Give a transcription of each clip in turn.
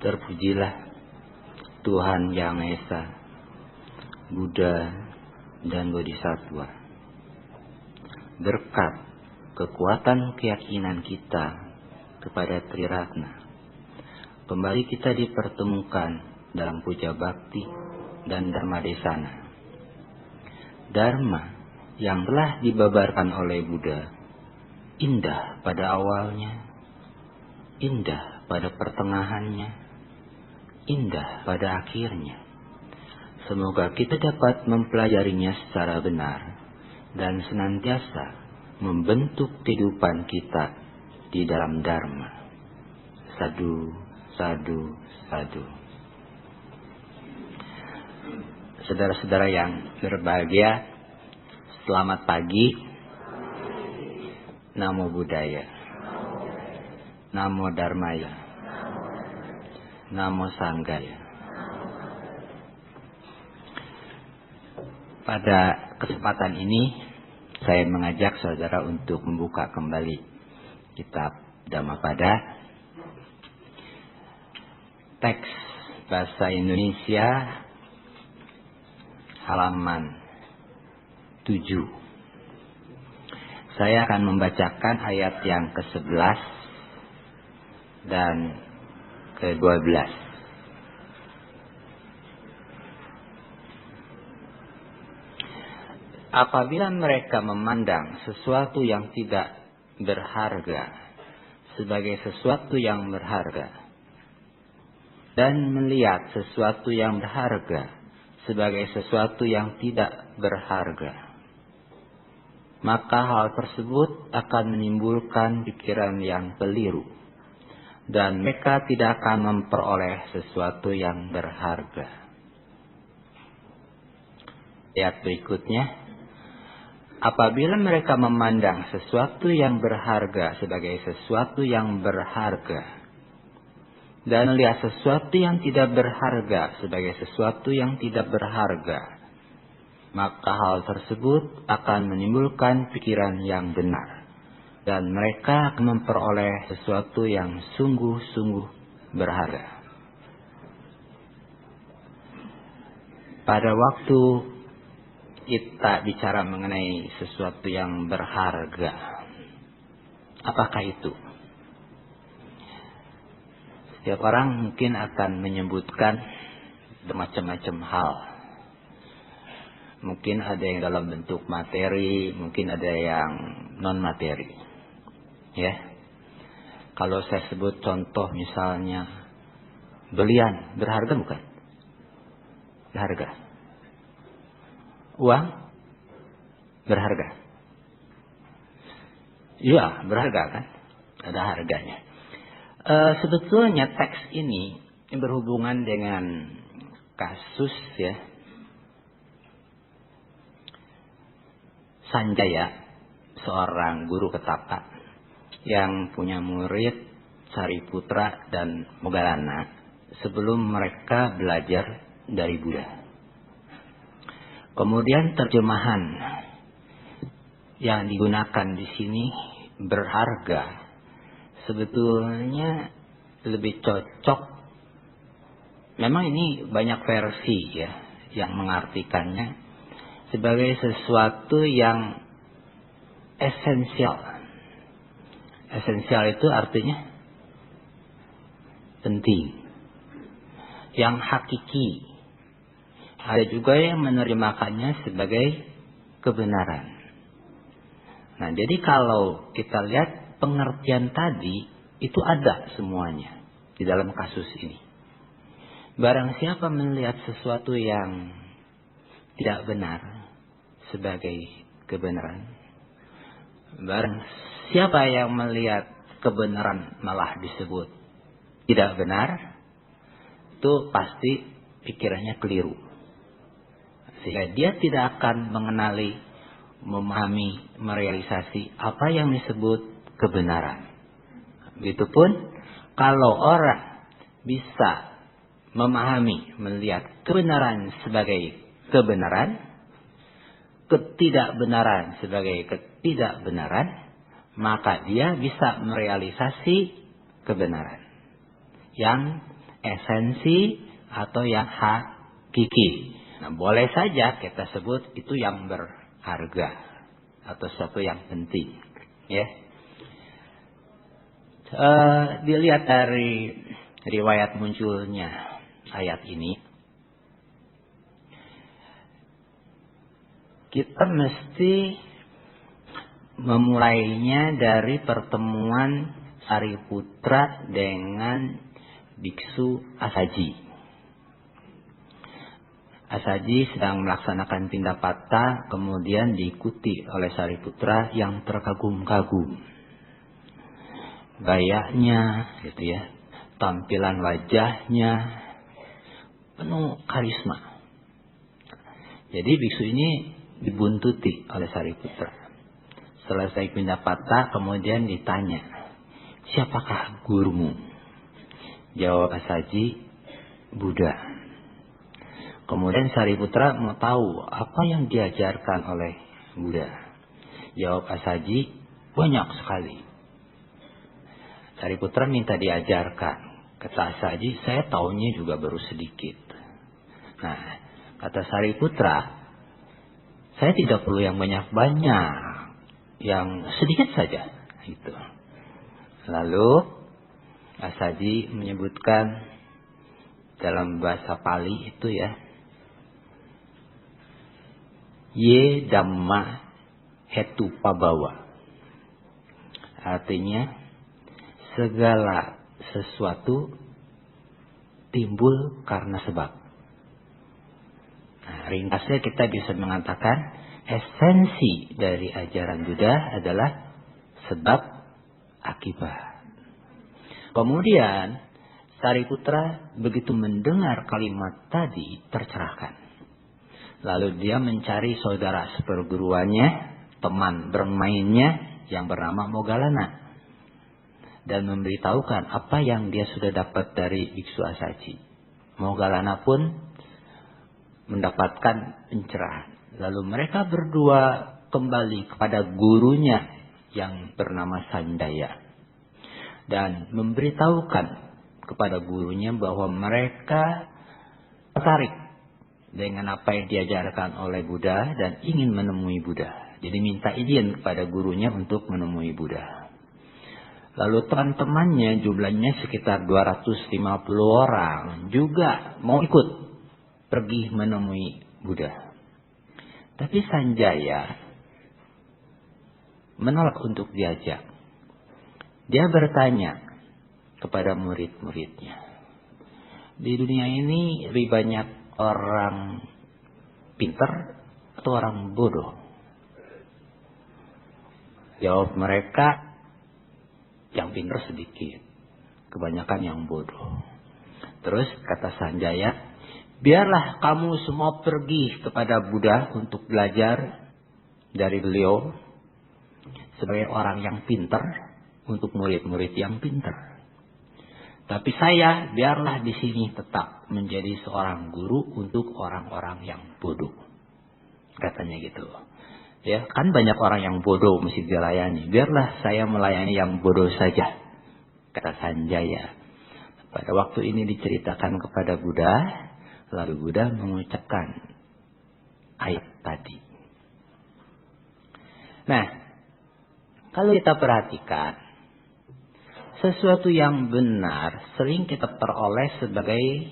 Terpujilah Tuhan Yang Maha Esa, Buddha dan Bodhisattva. Berkat kekuatan keyakinan kita kepada Triratna, kembali kita dipertemukan dalam puja bakti dan Dharma Desana. Dharma yang telah dibabarkan oleh Buddha indah pada awalnya, indah pada pertengahannya, indah pada akhirnya. Semoga kita dapat mempelajarinya secara benar dan senantiasa membentuk kehidupan kita di dalam Dharma. Sadu, sadu, sadu. Saudara-saudara yang berbahagia, selamat pagi. Namo Buddhaya, Namo Dharmaya, Namo Sanghaya. Pada kesempatan ini saya mengajak saudara untuk membuka kembali kitab Dhammapada, teks bahasa Indonesia halaman 7. Saya akan membacakan ayat yang ke-11 dan ke-12. Apabila mereka memandang sesuatu yang tidak berharga sebagai sesuatu yang berharga, dan melihat sesuatu yang berharga sebagai sesuatu yang tidak berharga, maka hal tersebut akan menimbulkan pikiran yang keliru, dan mereka tidak akan memperoleh sesuatu yang berharga. Ayat berikutnya, apabila mereka memandang sesuatu yang berharga sebagai sesuatu yang berharga, dan melihat sesuatu yang tidak berharga sebagai sesuatu yang tidak berharga, maka hal tersebut akan menimbulkan pikiran yang benar, dan mereka akan memperoleh sesuatu yang sungguh-sungguh berharga. Pada waktu kita bicara mengenai sesuatu yang berharga, apakah itu? Setiap orang mungkin akan menyebutkan bermacam-macam hal. Mungkin ada yang dalam bentuk materi, mungkin ada yang non materi. Ya. Kalau saya sebut contoh misalnya berlian, berharga bukan? Berharga. Uang berharga. Iya, berharga kan? Ada harganya. Sebetulnya teks ini berhubungan dengan kasus ya Sanjaya, seorang guru ketapa yang punya murid Sariputra dan Moggallana sebelum mereka belajar dari Buddha. Kemudian terjemahan yang digunakan di sini berharga sebetulnya lebih cocok. Memang ini banyak versi ya yang mengartikannya sebagai sesuatu yang esensial. Esensial itu artinya penting, yang hakiki. Ada juga yang menerjemahkannya sebagai kebenaran. Nah, jadi kalau kita lihat pengertian tadi itu ada semuanya di dalam kasus ini. Barang siapa melihat sesuatu yang tidak benar sebagai kebenaran, barang siapa yang melihat kebenaran malah disebut tidak benar, itu pasti pikirannya keliru. Sehingga dia tidak akan mengenali, memahami, merealisasi apa yang disebut kebenaran. Begitupun kalau orang bisa memahami, melihat kebenaran sebagai kebenaran, ketidakbenaran sebagai ketidakbenaran, maka dia bisa merealisasi kebenaran yang esensi atau yang hakiki. Nah, boleh saja kita sebut itu yang berharga atau sesuatu yang penting, ya. Dilihat dari riwayat munculnya ayat ini, kita mesti memulainya dari pertemuan Sariputra dengan biksu Asaji. Asaji sedang melaksanakan pindapata, kemudian diikuti oleh Sariputra yang terkagum-kagum. Gayanya, gitu ya, tampilan wajahnya penuh karisma. Jadi biksu ini dibuntuti oleh Sariputra. Selesai pindapata, kemudian ditanya, siapakah gurumu? Jawab Asaji, Buddha. Kemudian Sariputra mau tahu apa yang diajarkan oleh Buddha. Jawab Asaji, banyak sekali. Sariputra minta diajarkan. Kata Asaji, saya taunya juga baru sedikit. Nah, kata Sariputra, saya tidak perlu yang banyak-banyak, yang sedikit saja. Gitu. Lalu Asaji menyebutkan dalam bahasa Pali itu ya, Ye Dhamma Hetu Pabawa. Artinya segala sesuatu timbul karena sebab. Nah, ringkasnya kita bisa mengatakan esensi dari ajaran Buddha adalah sebab akibat. Kemudian Sariputra begitu mendengar kalimat tadi tercerahkan. Lalu dia mencari saudara seperguruannya, teman bermainnya yang bernama Moggallana, dan memberitahukan apa yang dia sudah dapat dari biksu Asaji. Moggallana pun mendapatkan pencerahan. Lalu mereka berdua kembali kepada gurunya yang bernama Sanjaya dan memberitahukan kepada gurunya bahwa mereka tertarik dengan apa yang diajarkan oleh Buddha dan ingin menemui Buddha. Jadi minta izin kepada gurunya untuk menemui Buddha. Lalu teman-temannya jumlahnya sekitar 250 orang juga mau ikut pergi menemui Buddha. Tapi Sanjaya menolak untuk diajak. Dia bertanya kepada murid-muridnya, di dunia ini lebih banyak orang pintar atau orang bodoh? Jawab mereka, yang pintar sedikit, kebanyakan yang bodoh. Terus kata Sanjaya, biarlah kamu semua pergi kepada Buddha untuk belajar dari beliau sebagai orang yang pintar untuk murid-murid yang pintar. Tapi saya biarlah di sini tetap menjadi seorang guru untuk orang-orang yang bodoh. Katanya gitu. Ya, kan banyak orang yang bodoh mesti dilayani. Biarlah saya melayani yang bodoh saja, kata Sanjaya. Pada waktu ini diceritakan kepada Buddha, lalu Buddha mengucapkan ayat tadi. Nah, kalau kita perhatikan, sesuatu yang benar sering kita peroleh sebagai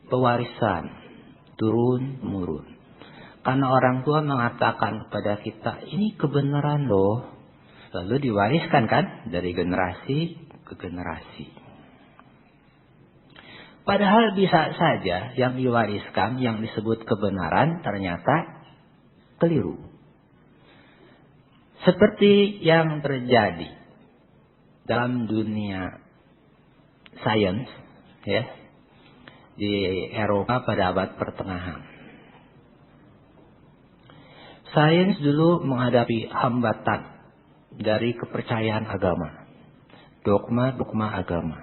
pewarisan turun-temurun. Karena orang tua mengatakan kepada kita, ini kebenaran loh. Lalu diwariskan kan dari generasi ke generasi. Padahal bisa saja yang diwariskan, yang disebut kebenaran ternyata keliru. Seperti yang terjadi dalam dunia sains, ya, di Eropa pada abad pertengahan. Sains dulu menghadapi hambatan dari kepercayaan agama, dogma-dogma agama.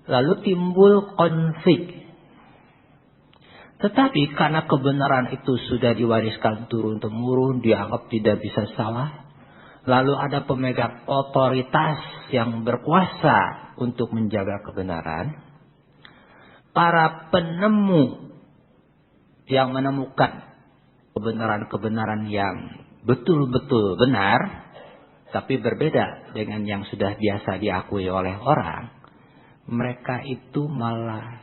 Lalu timbul konflik. Tetapi karena kebenaran itu sudah diwariskan turun-temurun, dianggap tidak bisa salah. Lalu ada pemegang otoritas yang berkuasa untuk menjaga kebenaran, para penemu yang menemukan kebenaran-kebenaran yang betul-betul benar, tapi berbeda dengan yang sudah biasa diakui oleh orang, mereka itu malah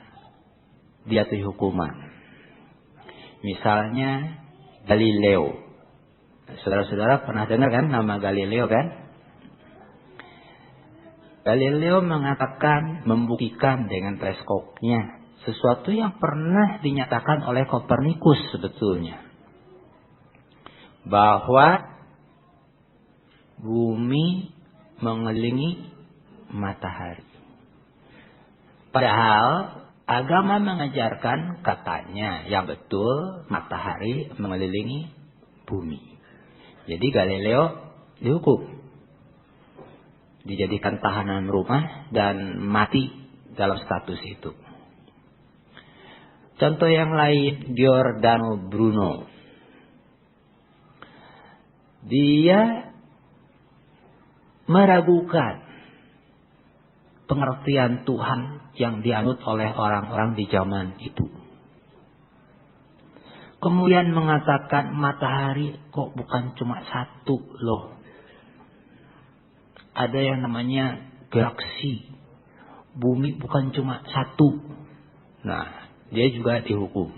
dijatuhi hukuman. Misalnya Galileo. Saudara-saudara pernah dengar kan nama Galileo kan? Galileo mengatakan, membuktikan dengan teleskopnya sesuatu yang pernah dinyatakan oleh Kopernikus sebetulnya. Bahwa bumi mengelilingi matahari. Padahal agama mengajarkan katanya yang betul matahari mengelilingi bumi. Jadi Galileo dihukum. Dijadikan tahanan rumah dan mati dalam status itu. Contoh yang lain, Giordano Bruno. Dia meragukan pengertian Tuhan yang dianut oleh orang-orang di zaman itu. Kemudian mengatakan matahari kok bukan cuma satu loh. Ada yang namanya galaksi. Bumi bukan cuma satu. Nah, dia juga dihukum.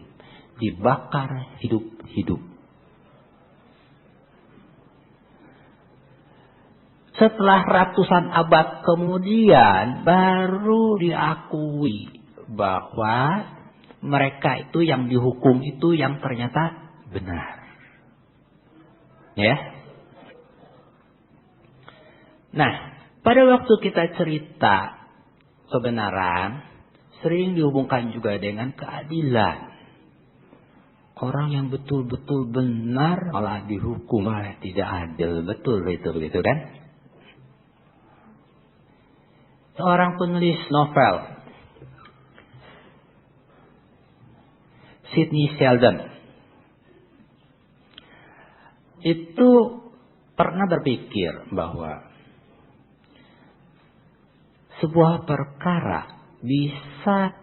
Dibakar hidup-hidup. Setelah ratusan abad kemudian baru diakui bahwa mereka itu yang dihukum itu yang ternyata benar. Ya. Nah, pada waktu kita cerita kebenaran, sering dihubungkan juga dengan keadilan. Orang yang betul-betul benar malah dihukum, malah tidak adil. Betul itu, begitu kan? Seorang penulis novel, Sidney Sheldon, itu pernah berpikir bahwa sebuah perkara bisa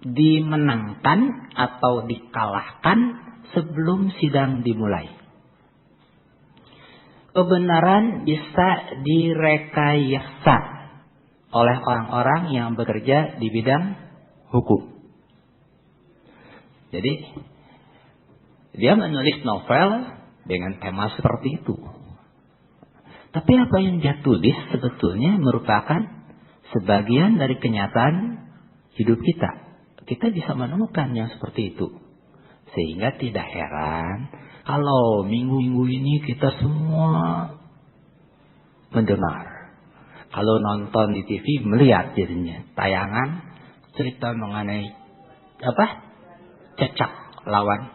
dimenangkan atau dikalahkan sebelum sidang dimulai. Kebenaran bisa direkayasa oleh orang-orang yang bekerja di bidang hukum. Jadi, dia menulis novel dengan tema seperti itu. Tapi apa yang dia tulis sebetulnya merupakan sebagian dari kenyataan hidup kita. Kita bisa menemukan yang seperti itu. Sehingga tidak heran kalau minggu-minggu ini kita semua mendengar. Kalau nonton di TV melihat jadinya tayangan cerita mengenai cecak lawan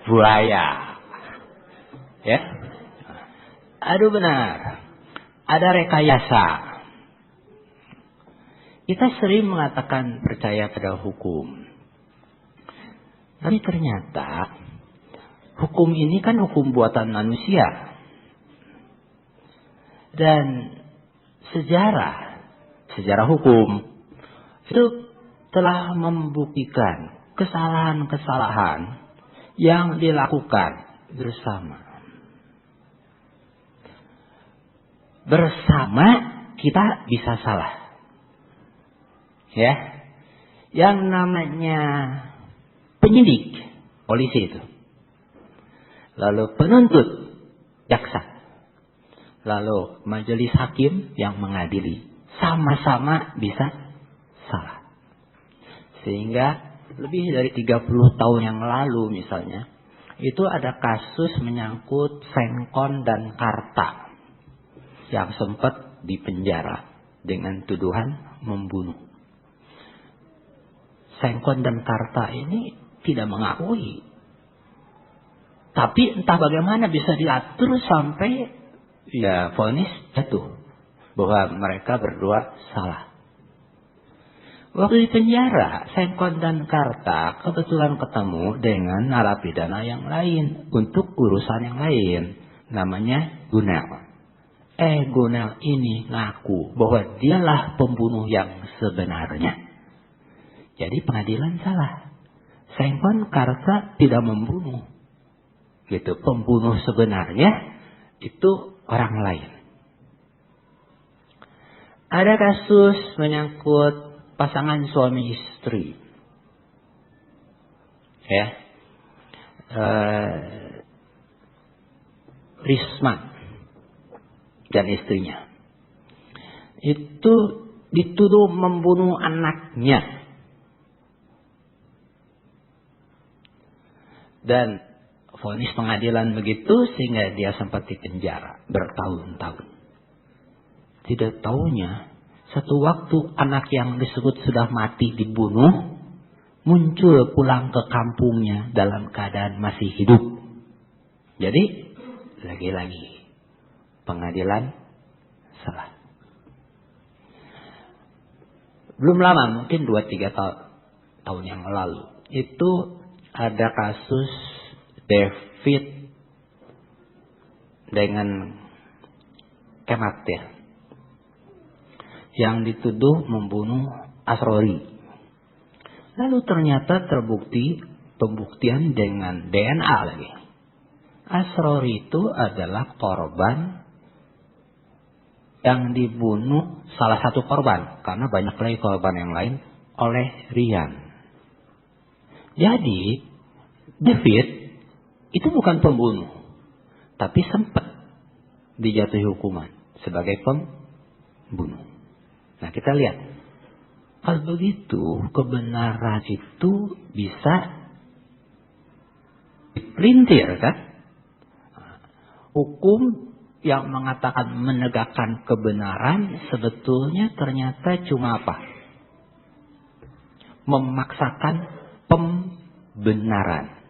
buaya. Ya. Aduh benar. Ada rekayasa. Kita sering mengatakan percaya pada hukum. Tapi ternyata hukum ini kan hukum buatan manusia. Dan sejarah hukum itu telah membuktikan kesalahan-kesalahan yang dilakukan bersama. Bersama kita bisa salah. Ya. Yang namanya penyidik, polisi itu. Lalu penuntut, jaksa. Lalu majelis hakim yang mengadili. Sama-sama bisa salah. Sehingga lebih dari 30 tahun yang lalu misalnya. Itu ada kasus menyangkut Sengkon dan Karta. Yang sempat dipenjara dengan tuduhan membunuh. Sengkon dan Karta ini tidak mengakui. Tapi entah bagaimana bisa diatur sampai vonis jatuh bahwa mereka berdua salah. Waktu di penjara, Sengkon dan Karta kebetulan ketemu dengan narapidana yang lain untuk urusan yang lain, namanya Gunel. Gonel ini ngaku bahwa dialah pembunuh yang sebenarnya. Jadi pengadilan salah. Saengpan Karsa tidak membunuh. Gitu. Pembunuh sebenarnya itu orang lain. Ada kasus menyangkut pasangan suami istri. Ya. Risma dan istrinya. Itu dituduh membunuh anaknya. Dan vonis pengadilan begitu sehingga dia sempat dipenjara bertahun-tahun. Tidak tahunya satu waktu anak yang disebut sudah mati dibunuh muncul pulang ke kampungnya dalam keadaan masih hidup. Jadi lagi-lagi pengadilan salah. Belum lama, mungkin 2-3 tahun yang lalu, itu ada kasus David dengan Kematir yang dituduh membunuh Asrori. Lalu ternyata terbukti pembuktian dengan DNA lagi. Asrori itu adalah korban yang dibunuh, salah satu korban, karena banyak lagi korban yang lain, oleh Rian. Jadi David itu bukan pembunuh, tapi sempat dijatuhi hukuman sebagai pembunuh. Nah, kita lihat, kalau begitu kebenaran itu bisa dipelintir, kan? Hukum yang mengatakan menegakkan kebenaran sebetulnya ternyata cuma apa? Memaksakan pembenaran.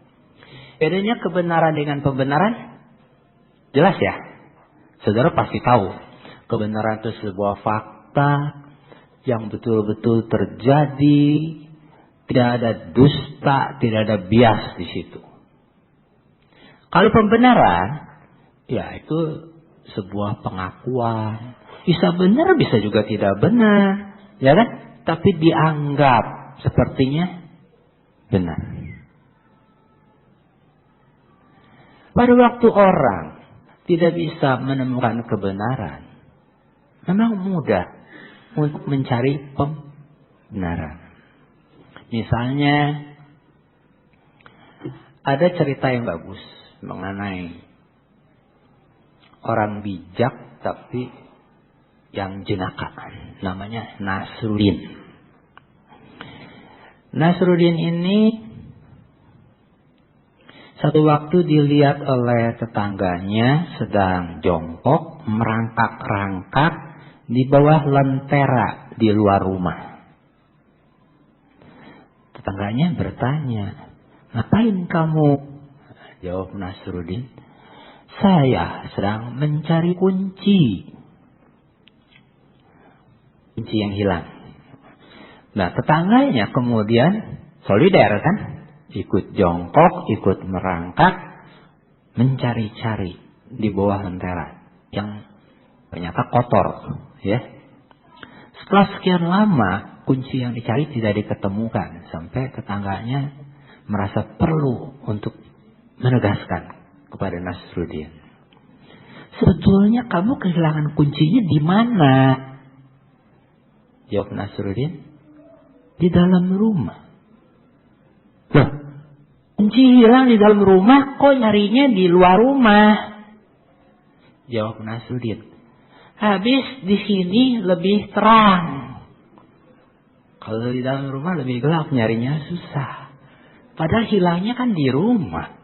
Bedanya kebenaran dengan pembenaran jelas ya. Saudara pasti tahu kebenaran itu sebuah fakta yang betul-betul terjadi, tidak ada dusta, tidak ada bias di situ. Kalau pembenaran, ya itu sebuah pengakuan, bisa benar, bisa juga tidak benar, ya kan? Tapi dianggap sepertinya benar. Pada waktu orang tidak bisa menemukan kebenaran, memang mudah untuk mencari pembenaran. Misalnya, ada cerita yang bagus mengenai orang bijak tapi yang jenaka. Namanya Nasruddin. Nasruddin ini satu waktu dilihat oleh tetangganya sedang jongkok merangkak-rangkak di bawah lentera di luar rumah. Tetangganya bertanya, "Ngapain kamu?" Jawab Nasruddin, "Saya sedang mencari kunci yang hilang." Nah, tetangganya kemudian solider, kan? Ikut jongkok, ikut merangkak, mencari-cari di bawah lentera yang ternyata kotor, ya. Setelah sekian lama, kunci yang dicari tidak diketemukan, sampai tetangganya merasa perlu untuk menegaskan kepada Nasruddin, "Sebetulnya kamu kehilangan kuncinya di mana?" Jawab Nasruddin, "Di dalam rumah." "Loh, kunci hilang di dalam rumah, kok nyarinya di luar rumah?" Jawab Nasruddin, "Habis di sini lebih terang. Kalau di dalam rumah lebih gelap, nyarinya susah. Padahal hilangnya kan di rumah."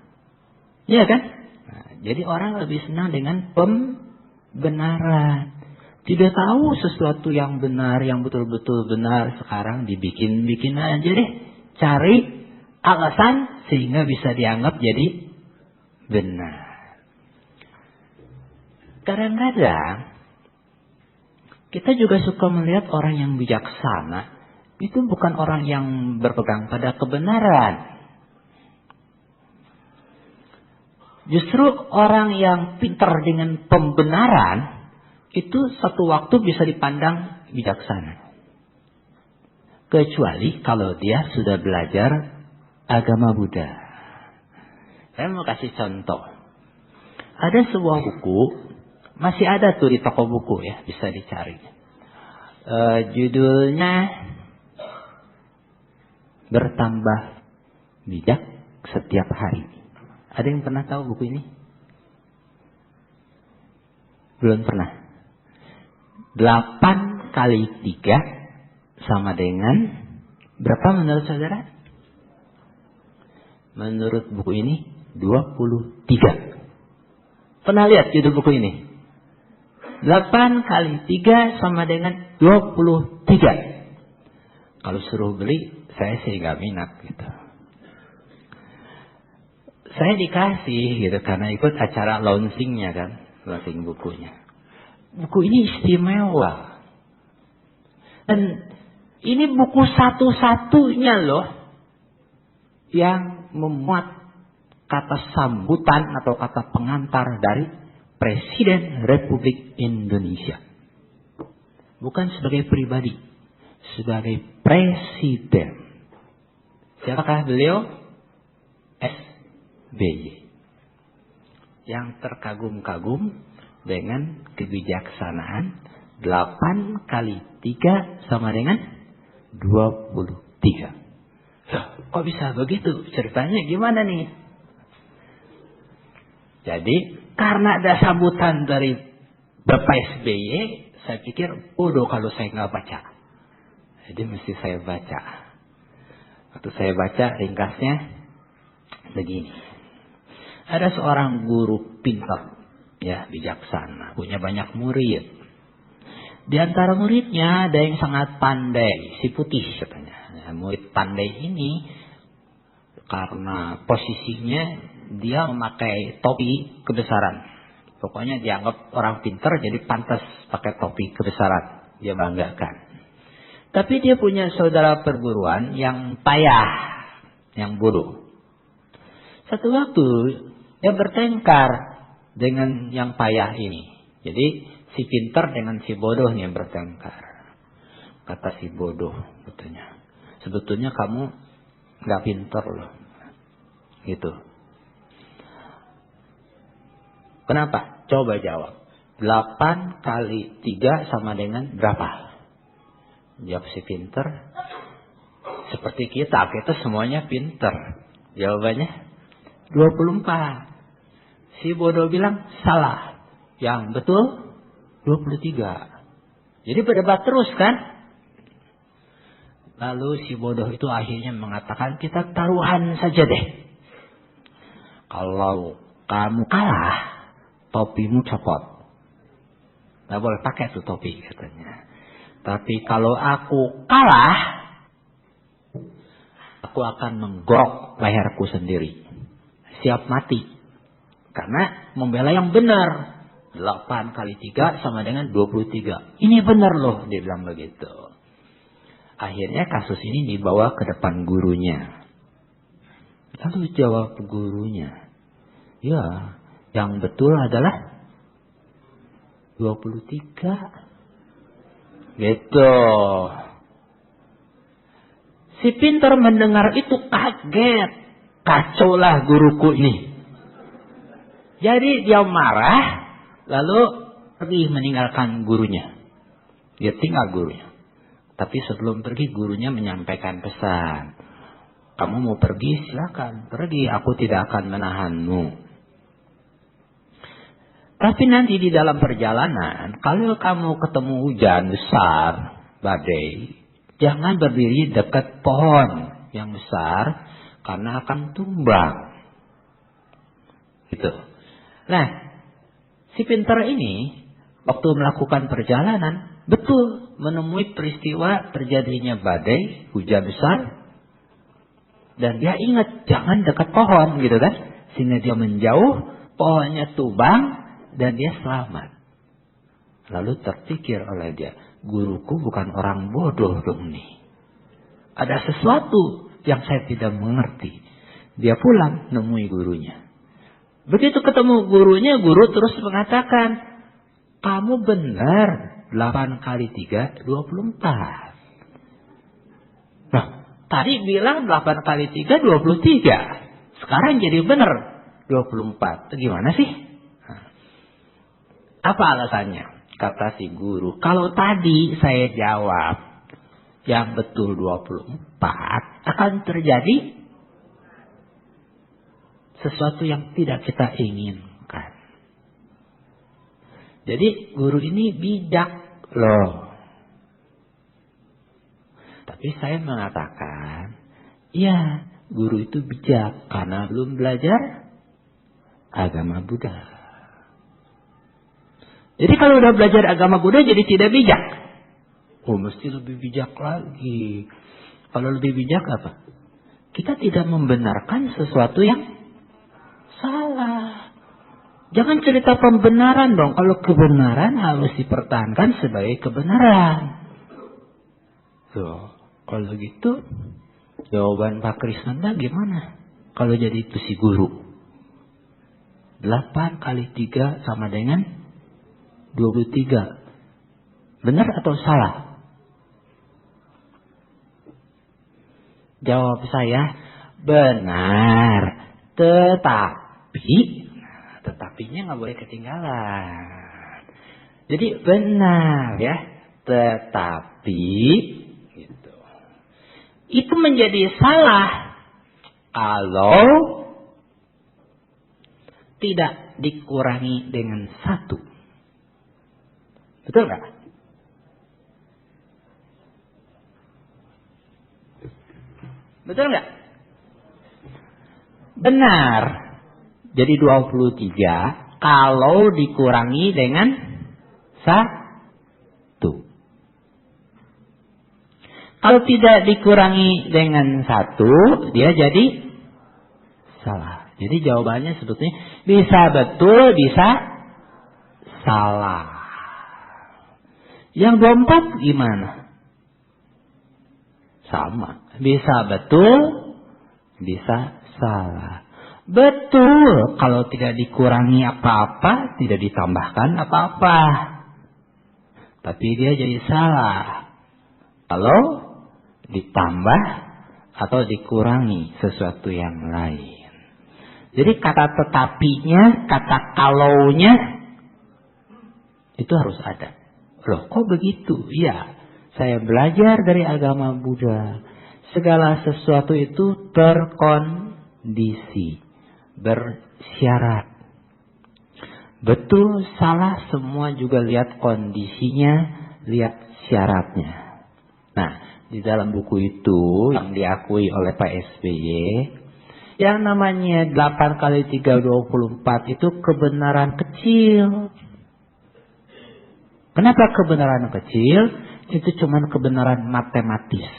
Iya kan? Nah, jadi orang lebih senang dengan pembenaran. Tidak tahu sesuatu yang benar, yang betul-betul benar, sekarang dibikin-bikin aja deh. Cari alasan sehingga bisa dianggap jadi benar. Kadang-kadang kita juga suka melihat orang yang bijaksana itu bukan orang yang berpegang pada kebenaran. Justru orang yang pintar dengan pembenaran itu satu waktu bisa dipandang bijaksana. Kecuali kalau dia sudah belajar agama Buddha. Saya mau kasih contoh. Ada sebuah buku, masih ada tuh di toko buku ya, bisa dicari. Judulnya Bertambah Bijak Setiap Hari. Ada yang pernah tahu buku ini? Belum pernah. 8 kali 3 sama dengan berapa menurut saudara? Menurut buku ini 23. Pernah lihat judul buku ini? 8 kali 3 sama dengan 23. Kalau suruh beli, saya sih nggak minat gitu. Saya dikasih gitu karena ikut acara launchingnya kan, launching bukunya. Buku ini istimewa. Dan ini buku satu-satunya loh yang memuat kata sambutan atau kata pengantar dari Presiden Republik Indonesia. Bukan sebagai pribadi, sebagai presiden. Siapakah beliau? SBY. Yang terkagum-kagum dengan kebijaksanaan 8 kali 3 sama dengan 23. Kok bisa begitu? Ceritanya gimana nih? Jadi karena ada sambutan dari Bapak SBY, saya pikir bodoh kalau saya nggak baca. Jadi mesti saya baca. Waktu saya baca ringkasnya begini. Ada seorang guru pintar, ya bijaksana, punya banyak murid. Di antara muridnya ada yang sangat pandai, si putih katanya. Nah, murid pandai ini karena posisinya dia memakai topi kebesaran. Pokoknya dianggap orang pintar jadi pantas pakai topi kebesaran. Dia banggakan. Tapi dia punya saudara perguruan yang payah, yang bodoh. Satu waktu dia bertengkar dengan yang payah ini. Jadi si pintar dengan si bodoh yang bertengkar. Kata si bodoh katanya, sebetulnya kamu nggak pintar loh. Gitu. Kenapa? Coba jawab. 8 kali 3 sama dengan berapa? Jawab si pintar. Seperti kita semuanya pintar. Jawabannya 24. Si bodoh bilang salah. Yang betul 23. Jadi berdebat terus kan? Lalu si bodoh itu akhirnya mengatakan, kita taruhan saja deh. Kalau kamu kalah, topimu copot. Nggak boleh pakai tuh topi katanya. Tapi kalau aku kalah, aku akan menggorok leherku sendiri. Siap mati. Karena membela yang benar. 8 kali 3 sama dengan 23. Ini benar loh, dia bilang begitu. Akhirnya kasus ini dibawa ke depan gurunya. Lalu jawab gurunya, ya, yang betul adalah 23. Gitu. Si pintar mendengar itu kaget. Kacau lah guruku ini. Jadi dia marah. Lalu pergi meninggalkan gurunya. Dia tinggal gurunya. Tapi sebelum pergi gurunya menyampaikan pesan. Kamu mau pergi silakan. Pergi, aku tidak akan menahanmu. Tapi nanti di dalam perjalanan, kalau kamu ketemu hujan besar, badai, jangan berdiri dekat pohon yang besar, karena akan tumbang. Gitu. Nah, si pintar ini, waktu melakukan perjalanan, betul menemui peristiwa terjadinya badai, hujan besar, dan dia ingat jangan dekat pohon, gitu kan? Sehingga dia menjauh, pohonnya tumbang, dan dia selamat. Lalu terpikir oleh dia, guruku bukan orang bodoh dong nih. Ada sesuatu yang saya tidak mengerti. Dia pulang nemui gurunya. Begitu ketemu gurunya, guru terus mengatakan, kamu benar, 8 kali 3, 24. Nah, tadi bilang 8 kali 3, 23. Sekarang jadi benar, 24. Gimana sih? Nah, apa alasannya? Kata si guru, kalau tadi saya jawab yang betul 24, akan terjadi sesuatu yang tidak kita inginkan. Jadi guru ini bijak loh. Tapi saya mengatakan, ya guru itu bijak karena belum belajar agama Buddha. Jadi kalau udah belajar agama Buddha jadi tidak bijak. Oh, mesti lebih bijak lagi. Kalau lebih bijak apa? Kita tidak membenarkan sesuatu yang salah. Jangan cerita pembenaran dong. Kalau kebenaran harus dipertahankan sebagai kebenaran. Tuh, kalau gitu jawaban Pak Krisnanda gimana? Kalau jadi itu si guru. 8 kali 3 sama dengan 23. Benar atau salah? Jawab saya, benar. Tetapinya nggak boleh ketinggalan. Jadi benar ya. Tetapi gitu. Itu menjadi salah kalau tidak dikurangi dengan 1. Betul nggak? Betul nggak? Benar. Jadi 23 kalau dikurangi dengan 1. Kalau tidak dikurangi dengan 1, dia jadi salah. Jadi jawabannya sebetulnya bisa betul, bisa salah. Yang 24 gimana? Sama. Bisa betul, bisa salah. Betul kalau tidak dikurangi apa-apa, tidak ditambahkan apa-apa. Tapi dia jadi salah kalau ditambah atau dikurangi sesuatu yang lain. Jadi kata tetapinya, kata kalaunya itu harus ada. Loh, kok begitu? Iya, saya belajar dari agama Buddha. Segala sesuatu itu terkondisi, bersyarat. Betul, salah, semua juga lihat kondisinya, lihat syaratnya. Nah, di dalam buku itu yang diakui oleh Pak SBY, yang namanya 8 kali 3, 24 itu kebenaran kecil. Kenapa kebenaran kecil? Itu cuma kebenaran matematis.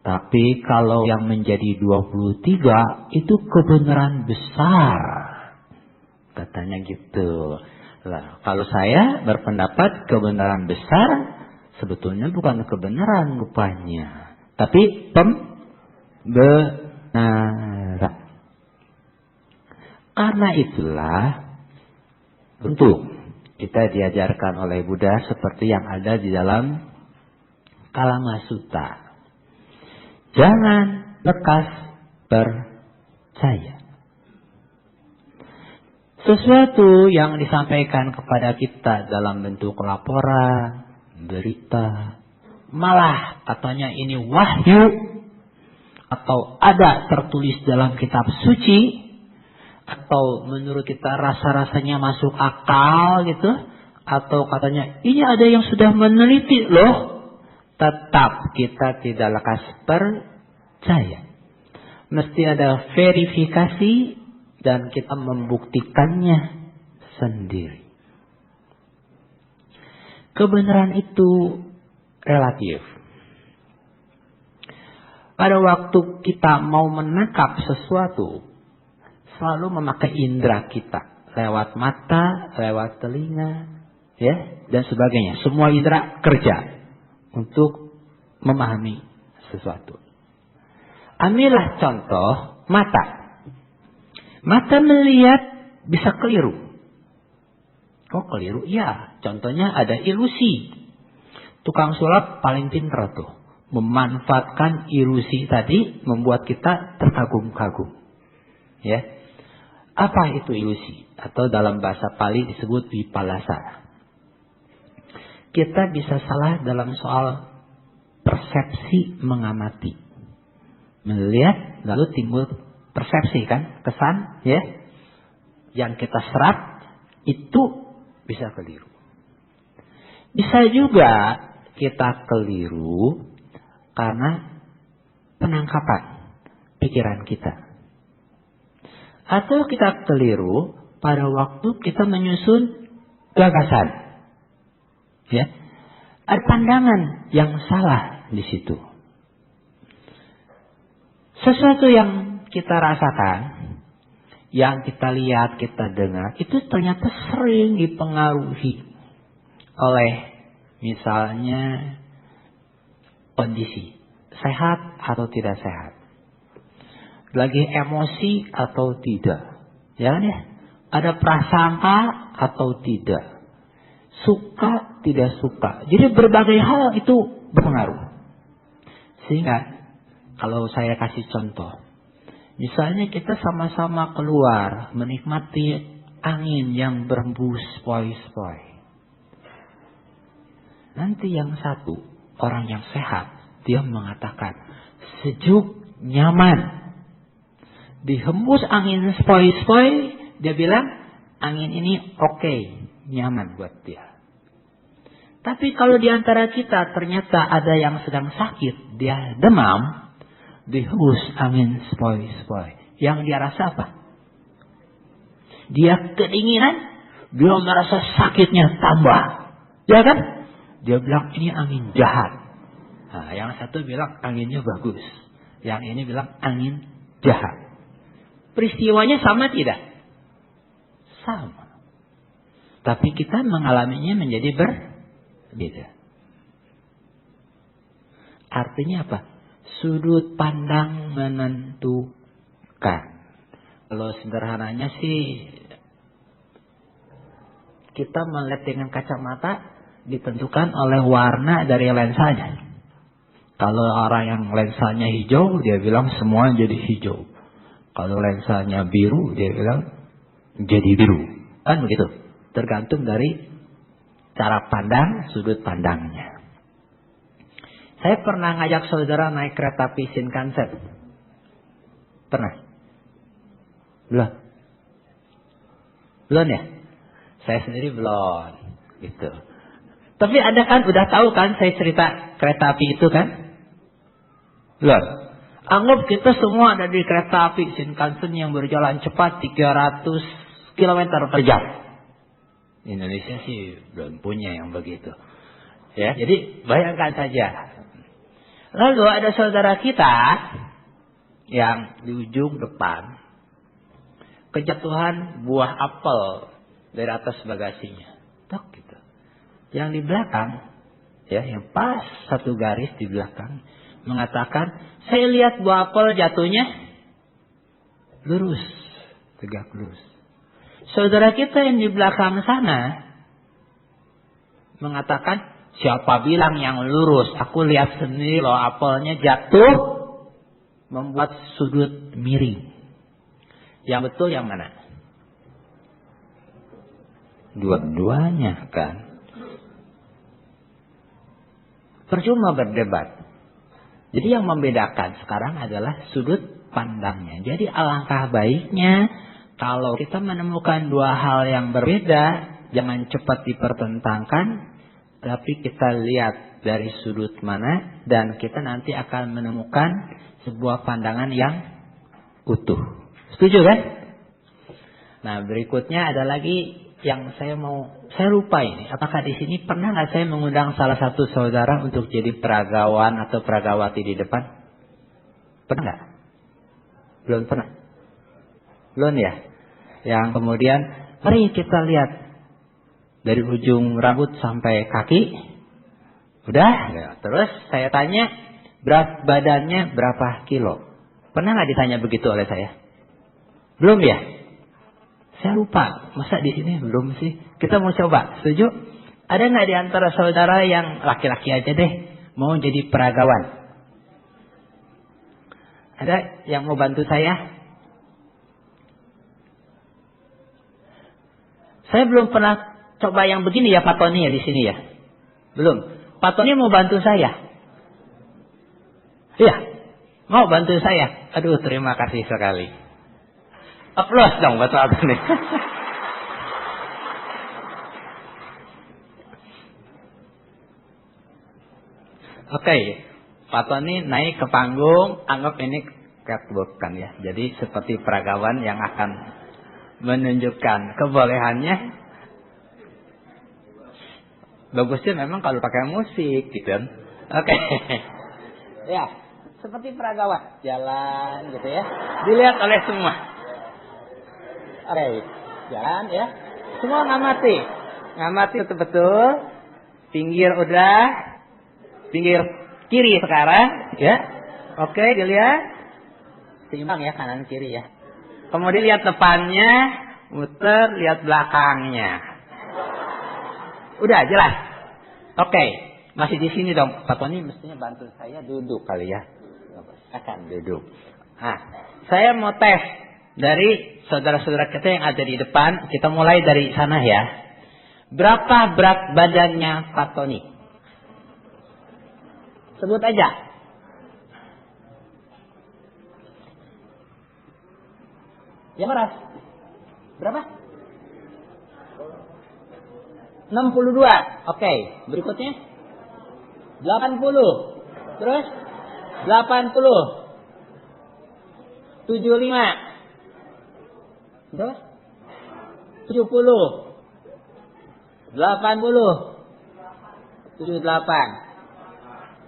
Tapi kalau yang menjadi 23 itu kebenaran besar. Katanya gitu. Nah, kalau saya berpendapat kebenaran besar sebetulnya bukan kebenaran rupanya, tapi pembenaran. Karena itulah tentu kita diajarkan oleh Buddha seperti yang ada di dalam Kalamasuta. Jangan lekas percaya. Sesuatu yang disampaikan kepada kita dalam bentuk laporan, berita, malah katanya ini wahyu, atau ada tertulis dalam kitab suci, atau menurut kita rasa-rasanya masuk akal gitu, atau katanya ini ada yang sudah meneliti loh, tetap kita tidak lekas percaya. Mesti ada verifikasi dan kita membuktikannya sendiri. Kebenaran itu relatif. Pada waktu kita mau menangkap sesuatu, selalu memakai indera kita, lewat mata, lewat telinga, ya, dan sebagainya. Semua indera kerja untuk memahami sesuatu. Ambillah contoh mata. Mata melihat bisa keliru. Kok keliru? Ya, contohnya ada ilusi. Tukang sulap paling pintar tuh. Memanfaatkan ilusi tadi membuat kita terkagum-kagum. Ya. Apa itu ilusi? Atau dalam bahasa Pali disebut vipallasa. Kita bisa salah dalam soal persepsi mengamati. Melihat lalu timbul persepsi kan, kesan ya. Yang kita serap itu bisa keliru. Bisa juga kita keliru karena penangkapan pikiran kita. Atau kita keliru pada waktu kita menyusun gagasan. Ya. Ada pandangan yang salah di situ. Sesuatu yang kita rasakan, yang kita lihat, kita dengar, itu ternyata sering dipengaruhi oleh misalnya kondisi sehat atau tidak sehat, lagi emosi atau tidak, ya kan ya, ada prasangka atau tidak, suka tidak suka. Jadi berbagai hal itu berpengaruh. Sehingga kalau saya kasih contoh, misalnya kita sama-sama keluar menikmati angin yang berembus sepoi-sepoi. Nanti yang satu, orang yang sehat, dia mengatakan sejuk, nyaman. Dihembus angin sepoi-sepoi, dia bilang angin ini oke, nyaman buat dia. Tapi kalau di antara kita ternyata ada yang sedang sakit, dia demam, dihembus angin sepoi-sepoi, yang dia rasa apa? Dia kedinginan, dia merasa sakitnya tambah, ya kan? Dia bilang ini angin jahat. Nah, yang satu bilang anginnya bagus, yang ini bilang angin jahat. Peristiwanya sama tidak? Sama. Tapi kita mengalaminya menjadi berbeda. Artinya apa? Sudut pandang menentukan. Kalau sederhananya sih, kita melihat dengan kacamata ditentukan oleh warna dari lensanya. Kalau orang yang lensanya hijau, dia bilang semua jadi hijau. Kalau lensanya biru, dia bilang jadi biru. Kan begitu. Tergantung dari cara pandang, sudut pandangnya. Saya pernah ngajak saudara naik kereta api Shinkansen. Pernah? Belum? Belum ya? Saya sendiri belum. Gitu. Tapi Anda kan udah tahu kan saya cerita kereta api itu kan? Belum? Anggap kita semua ada di kereta api Shinkansen yang berjalan cepat 300 km per jam. Indonesia sih belum punya yang begitu. Ya, jadi bayangkan saja. Lalu ada saudara kita yang di ujung depan kejatuhan buah apel dari atas bagasinya. Tok gitu. Yang di belakang, ya, yang pas satu garis di belakang mengatakan, saya lihat buah apel jatuhnya lurus, tegak lurus. Saudara kita yang di belakang sana mengatakan, siapa bilang yang lurus? Aku lihat sendiri loh apelnya jatuh membuat sudut miring. Yang betul yang mana? Dua-duanya kan. Percuma berdebat. Jadi yang membedakan sekarang adalah sudut pandangnya. Jadi alangkah baiknya kalau kita menemukan dua hal yang berbeda, jangan cepat dipertentangkan, tapi kita lihat dari sudut mana, dan kita nanti akan menemukan sebuah pandangan yang utuh. Setuju kan? Nah, berikutnya ada lagi yang saya lupa ini. Apakah di sini pernah nggak saya mengundang salah satu saudara untuk jadi peragawan atau peragawati di depan? Pernah nggak? Belum pernah. Belum ya? Yang kemudian, mari kita lihat dari ujung rambut sampai kaki. Udah? Ya. Terus saya tanya, berat badannya berapa kilo? Pernah nggak ditanya begitu oleh saya? Belum ya? Saya lupa, masa di sini belum sih? Kita mau coba, setuju? Ada nggak di antara saudara yang laki-laki aja deh mau jadi peragawan? Ada yang mau bantu saya? Saya belum pernah coba yang begini ya Pak Tony ya di sini ya. Belum. Pak Tony mau bantu saya. Iya, mau bantu saya. Aduh, terima kasih sekali. Aplaus dong buat Pak Tony. Oke, Pak Tony naik ke panggung, anggap ini catwalk kan ya. Jadi seperti peragawan yang akan menunjukkan kebolehannya. Bagusnya memang kalau pakai musik gitu kan. Oke. Ya, seperti peragawan jalan gitu ya. Dilihat oleh semua. Oke, jalan ya. Semua ngamati. Ngamati betul-betul. Pinggir udah. Pinggir kiri sekarang ya. Oke, dilihat. Seimbang ya kanan kiri ya. Kemudian lihat depannya, muter, lihat belakangnya. Udah jelas. Oke, masih di sini dong. Pak Tony mestinya bantu saya duduk kali ya. Akan duduk. Nah, saya mau tes dari saudara-saudara kita yang ada di depan. Kita mulai dari sana ya. Berapa berat badannya Pak Tony? Sebut aja. Ya keras. Berapa? 62. Oke, berikutnya 80. Terus 80. 75. Terus 70. 80. 78.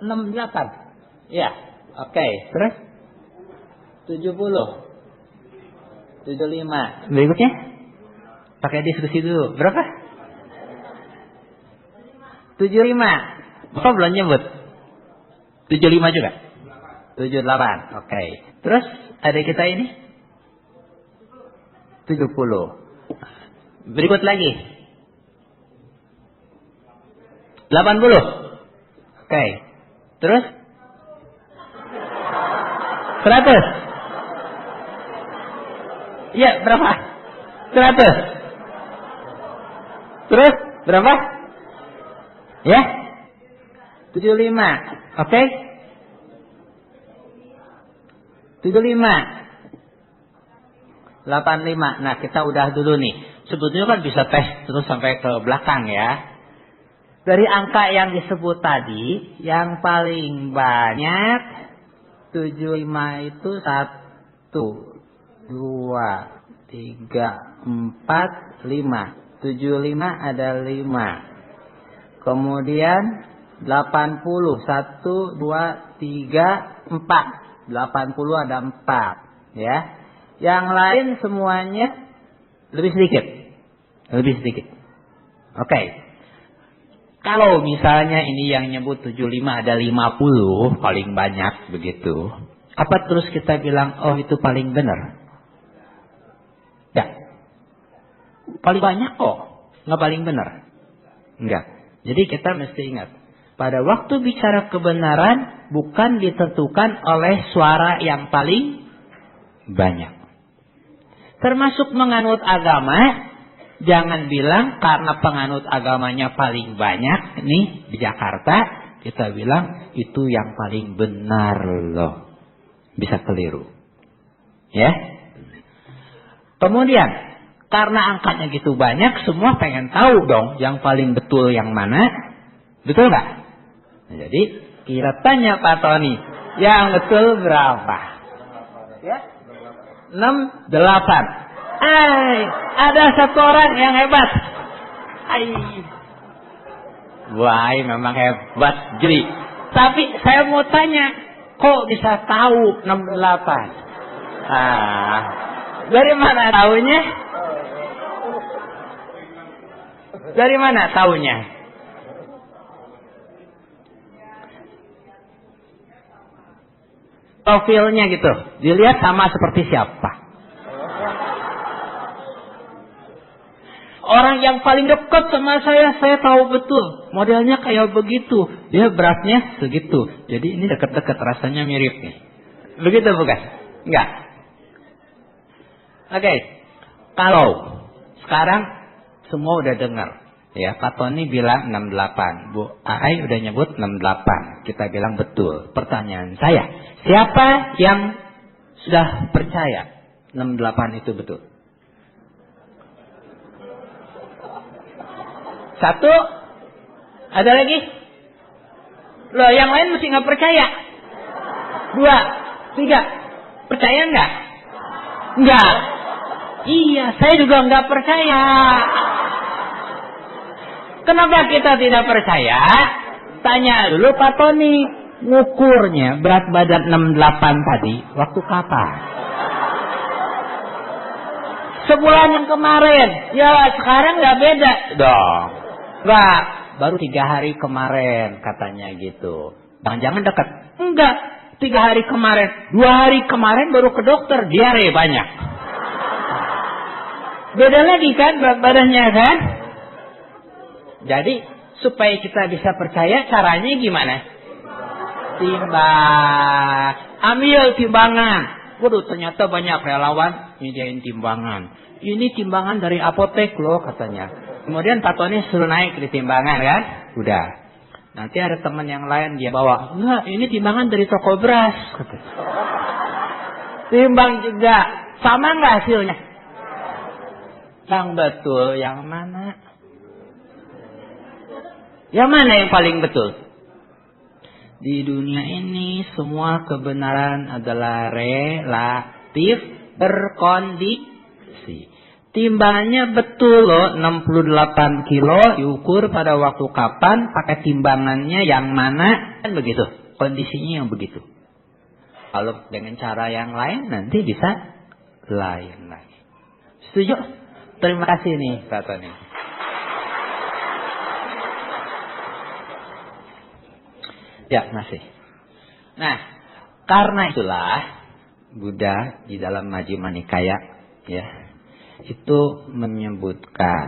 68. Ya, oke. Terus 70. 75. Berikutnya pakai diskusi dulu. Berapa? 75. Bapak belum nyebut. 75 juga. 78. Oke. Terus ada kita ini 70. Berikut lagi 80. Oke. Terus 100. Iya, berapa? 100. Terus berapa? Ya? 75. Oke? 75. 85. Nah, kita udah dulu nih. Sebetulnya kan bisa tes terus sampai ke belakang ya. Dari angka yang disebut tadi, yang paling banyak 75 itu 1, 2, 3, 4, 5. 75 ada 5. Kemudian 80. 1, 2, 3, 4. 80 ada 4. Ya. Yang lain semuanya lebih sedikit. Lebih sedikit. Oke. Kalau misalnya ini yang nyebut 75 ada 50. Paling banyak begitu. Apa terus kita bilang, oh itu paling benar? Ya. Paling banyak kok. Nggak paling benar. Enggak. Jadi kita mesti ingat. Pada waktu bicara kebenaran bukan ditentukan oleh suara yang paling banyak. Termasuk menganut agama. Jangan bilang karena penganut agamanya paling banyak. Nih di Jakarta kita bilang itu yang paling benar loh. Bisa keliru. Ya. Kemudian karena angkanya gitu banyak, semua pengen tahu dong yang paling betul yang mana. Betul nggak? Nah, jadi kita tanya Pak Tony, yang betul berapa? Ya? 6, 8. Ada satu orang yang hebat. Wah, memang hebat, Jri. Tapi saya mau tanya, kok bisa tahu 68? Dari mana tahunya? Dari mana tahunya? Profilnya gitu. Dilihat sama seperti siapa? yang paling dekat sama saya tahu betul. Modelnya kayak begitu. Dia beratnya segitu. Jadi ini dekat-dekat rasanya mirip nih. Begitu bukan? Enggak. Oke. Kalau sekarang semua udah dengar. Ya, Pak Tony bilang 68. Bu Ai udah nyebut 68. Kita bilang betul. Pertanyaan saya, siapa yang sudah percaya 68 itu betul? Satu. Ada lagi? Loh, yang lain mesti nggak percaya. 2, 3. Percaya nggak? Nggak. Iya, saya juga nggak percaya. Kenapa kita tidak percaya? Tanya dulu Pak Tony, ngukurnya berat badan 68 tadi waktu kapan? Sebulan yang kemarin. Ya, sekarang nggak beda dong. Nggak, baru 3 hari kemarin katanya gitu. Jangan-jangan dekat. Enggak, 3 hari kemarin. 2 hari kemarin baru ke dokter, diare banyak. Beda lagi kan berat badannya kan? Jadi supaya kita bisa percaya caranya gimana? Timbang. Ambil timbangan. Waduh, ternyata banyak relawan nyediain timbangan. Ini timbangan dari apotek loh katanya. Kemudian Pak Tony suruh naik di timbangan kan? Udah. Nanti ada teman yang lain dia bawa. Enggak, ini timbangan dari toko beras. Timbang juga. Sama nggak hasilnya? Yang betul yang mana? Yang mana yang paling betul? Di dunia ini semua kebenaran adalah relatif berkondisi. Timbangannya betul loh, 68 kilo diukur pada waktu kapan, pakai timbangannya yang mana, kan begitu. Kondisinya yang begitu. Kalau dengan cara yang lain nanti bisa lain lagi. Setuju? Terima kasih nih Pak Tony. Ya, masih. Nah, karena itulah Buddha di dalam Majjhima Nikaya ya, itu menyebutkan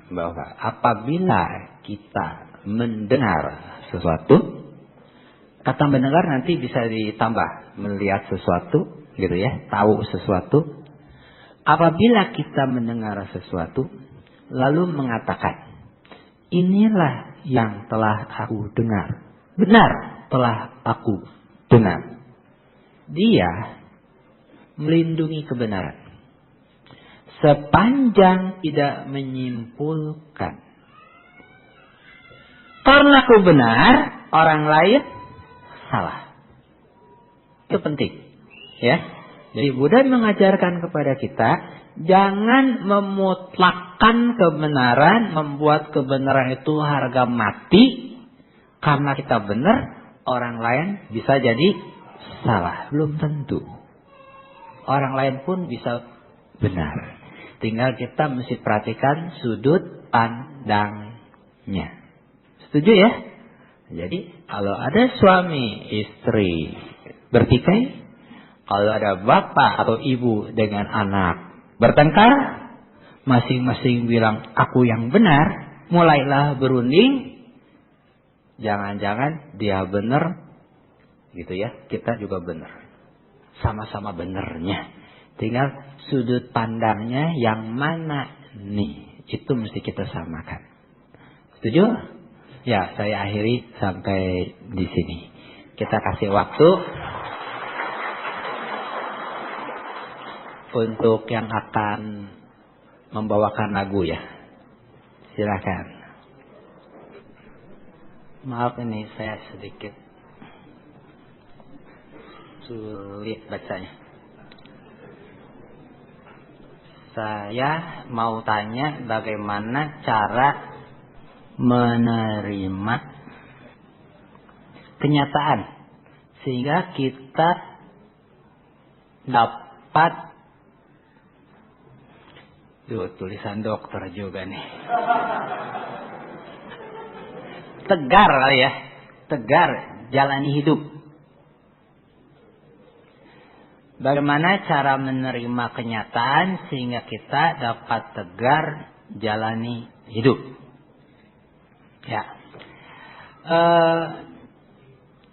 bahwa apabila kita mendengar sesuatu, kata mendengar nanti bisa ditambah melihat sesuatu gitu ya, tahu sesuatu. Apabila kita mendengar sesuatu lalu mengatakan, inilah yang telah aku dengar. Benar telah aku dengar. Dia melindungi kebenaran. Sepanjang tidak menyimpulkan. Karena aku benar, orang lain salah. Itu penting. Ya. Jadi Buddha mengajarkan kepada kita, jangan memutlakkan kebenaran, membuat kebenaran itu harga mati. Karena kita benar, orang lain bisa jadi salah. Belum tentu. Orang lain pun bisa benar. Tinggal kita mesti perhatikan sudut pandangnya. Setuju ya? Jadi kalau ada suami istri bertikai, kalau ada bapak atau ibu dengan anak bertengkar, masing-masing bilang aku yang benar, mulailah berunding. Jangan-jangan dia benar, gitu ya, kita juga benar. Sama-sama benernya. Tinggal sudut pandangnya yang mana nih, itu mesti kita samakan. Setuju? Ya, saya akhiri sampai di sini. Kita kasih waktu untuk yang akan membawakan lagu ya. Silakan. Maaf ini saya sedikit sulit bacanya. Saya mau tanya bagaimana cara menerima kenyataan sehingga kita dapat tulisan dokter juga nih. Tegar kali ya. Tegar jalani hidup. Bagaimana cara menerima kenyataan sehingga kita dapat tegar jalani hidup. Ya.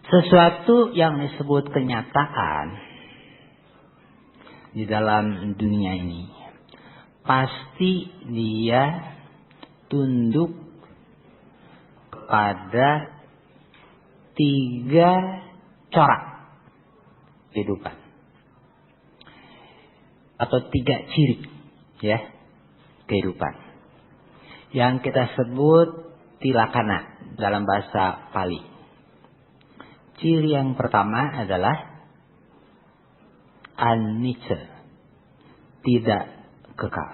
Sesuatu yang disebut kenyataan di dalam dunia ini pasti dia tunduk kepada 3 corak kehidupan atau 3 ciri ya kehidupan yang kita sebut tilakana dalam bahasa Pali. Ciri yang pertama adalah anicca, tidak kekal.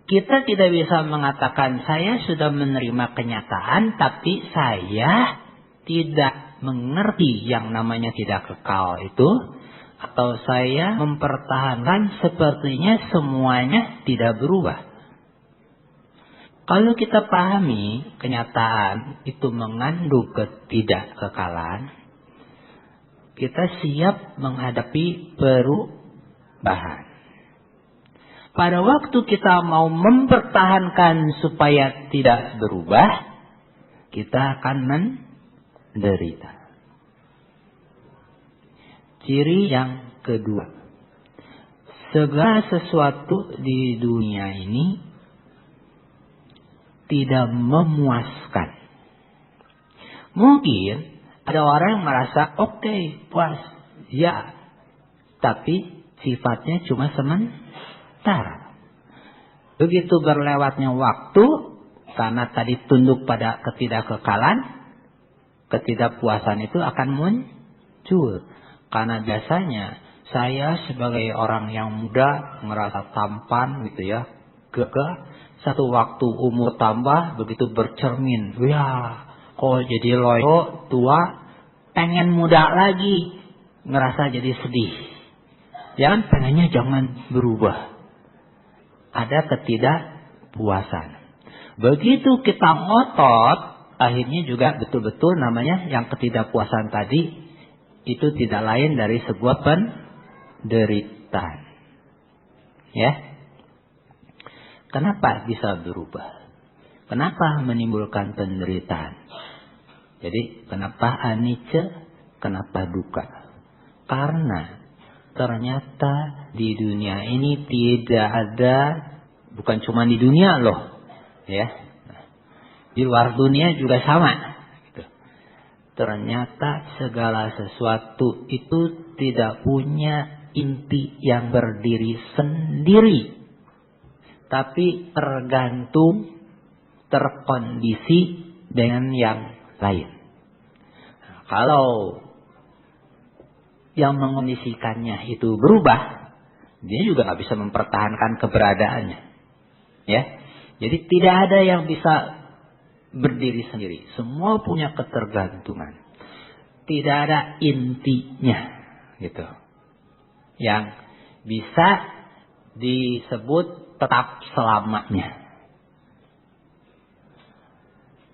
Kita tidak bisa mengatakan saya sudah menerima kenyataan tapi saya tidak mengerti yang namanya tidak kekal itu, atau saya mempertahankan sepertinya semuanya tidak berubah. Kalau kita pahami kenyataan itu mengandung ketidakkekalan, kita siap menghadapi perubahan. Pada waktu kita mau mempertahankan supaya tidak berubah, kita akan menderita. Ciri yang kedua, segala sesuatu di dunia ini tidak memuaskan. Mungkin ada orang yang merasa oke, puas, ya, tapi sifatnya cuma sementara. Begitu berlewatnya waktu, karena tadi tunduk pada ketidakkekalan, ketidakpuasan itu akan muncul. Karena biasanya saya sebagai orang yang muda ngerasa tampan gitu ya, gagah. Satu waktu umur tambah begitu bercermin, wah kok jadi loyo tua, pengen muda lagi, ngerasa jadi sedih. Jangan pengennya jangan berubah. Ada ketidakpuasan. Begitu kita ngotot, akhirnya juga betul-betul namanya yang ketidakpuasan tadi itu tidak lain dari sebuah penderitaan. Ya. Kenapa bisa berubah? Kenapa menimbulkan penderitaan? Jadi kenapa anicca? Kenapa duka? Karena ternyata di dunia ini tidak ada, bukan cuma di dunia loh, ya, di luar dunia juga sama. Gitu. Ternyata segala sesuatu itu tidak punya inti yang berdiri sendiri, tapi tergantung, terkondisi dengan yang lain. Kalau yang mengondisikannya itu berubah, dia juga nggak bisa mempertahankan keberadaannya. Ya, jadi tidak ada yang bisa berdiri sendiri. Semua punya ketergantungan. Tidak ada intinya, gitu. Yang bisa disebut tetap selamanya.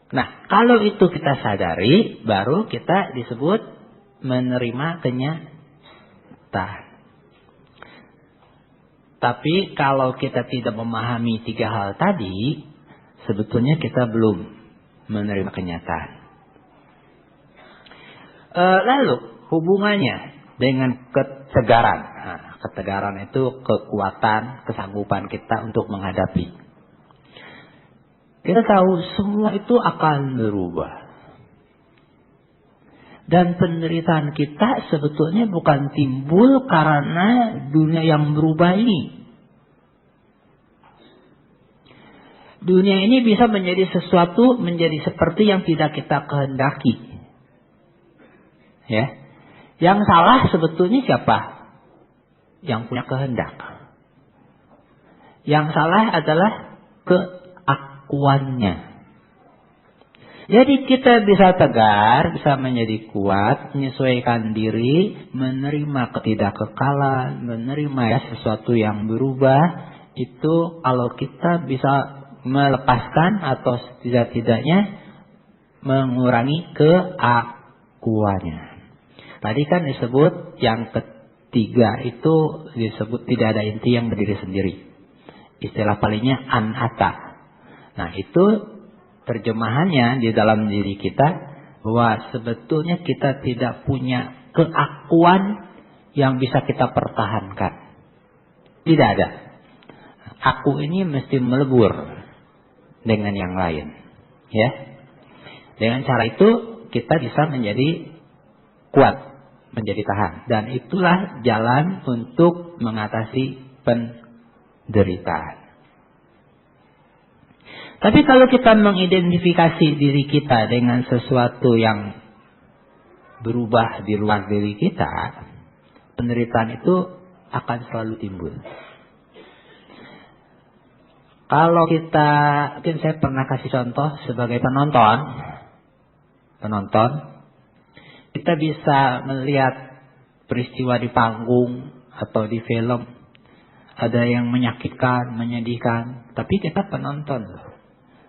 Nah, kalau itu kita sadari, baru kita disebut menerima kenyataan. Tapi kalau kita tidak memahami 3 hal tadi, sebetulnya kita belum menerima kenyataan. Lalu hubungannya dengan ketegaran. Nah, ketegaran itu kekuatan, kesanggupan kita untuk menghadapi. Kita tahu semua itu akan berubah. Dan penderitaan kita sebetulnya bukan timbul karena dunia yang berubah ini. Dunia ini bisa menjadi sesuatu, menjadi seperti yang tidak kita kehendaki. Ya. Yang salah sebetulnya siapa? Yang punya kehendak. Yang salah adalah keakuannya. Jadi kita bisa tegar, bisa menjadi kuat, menyesuaikan diri, menerima ketidakkekalan, menerima ya sesuatu yang berubah. Itu kalau kita bisa melepaskan atau setidak-tidaknya mengurangi keakuannya. Tadi kan disebut yang ketiga itu disebut tidak ada inti yang berdiri sendiri. Istilah palingnya anatta. Nah, itu terjemahannya di dalam diri kita bahwa sebetulnya kita tidak punya keakuan yang bisa kita pertahankan. Tidak ada. Aku ini mesti melebur dengan yang lain. Ya. Dengan cara itu kita bisa menjadi kuat, menjadi tahan. Dan itulah jalan untuk mengatasi penderitaan. Tapi kalau kita mengidentifikasi diri kita dengan sesuatu yang berubah di luar diri kita, penderitaan itu akan selalu timbul. Kalau kita, mungkin saya pernah kasih contoh sebagai penonton, kita bisa melihat peristiwa di panggung atau di film, ada yang menyakitkan, menyedihkan, tapi kita penonton loh.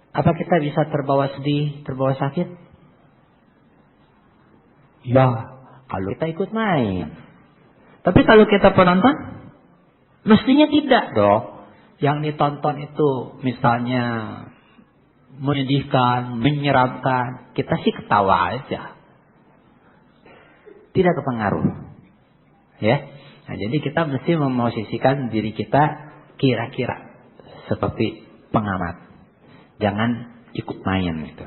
Apa kita bisa terbawa sedih, terbawa sakit? Ya, kalau kita ikut main. Tapi kalau kita penonton, mestinya tidak dong. Yang ditonton itu misalnya menyedihkan, menyeramkan, kita sih ketawa aja. Tidak kepengaruh. Ya. Nah, jadi kita mesti memosisikan diri kita kira-kira seperti pengamat. Jangan ikut main itu.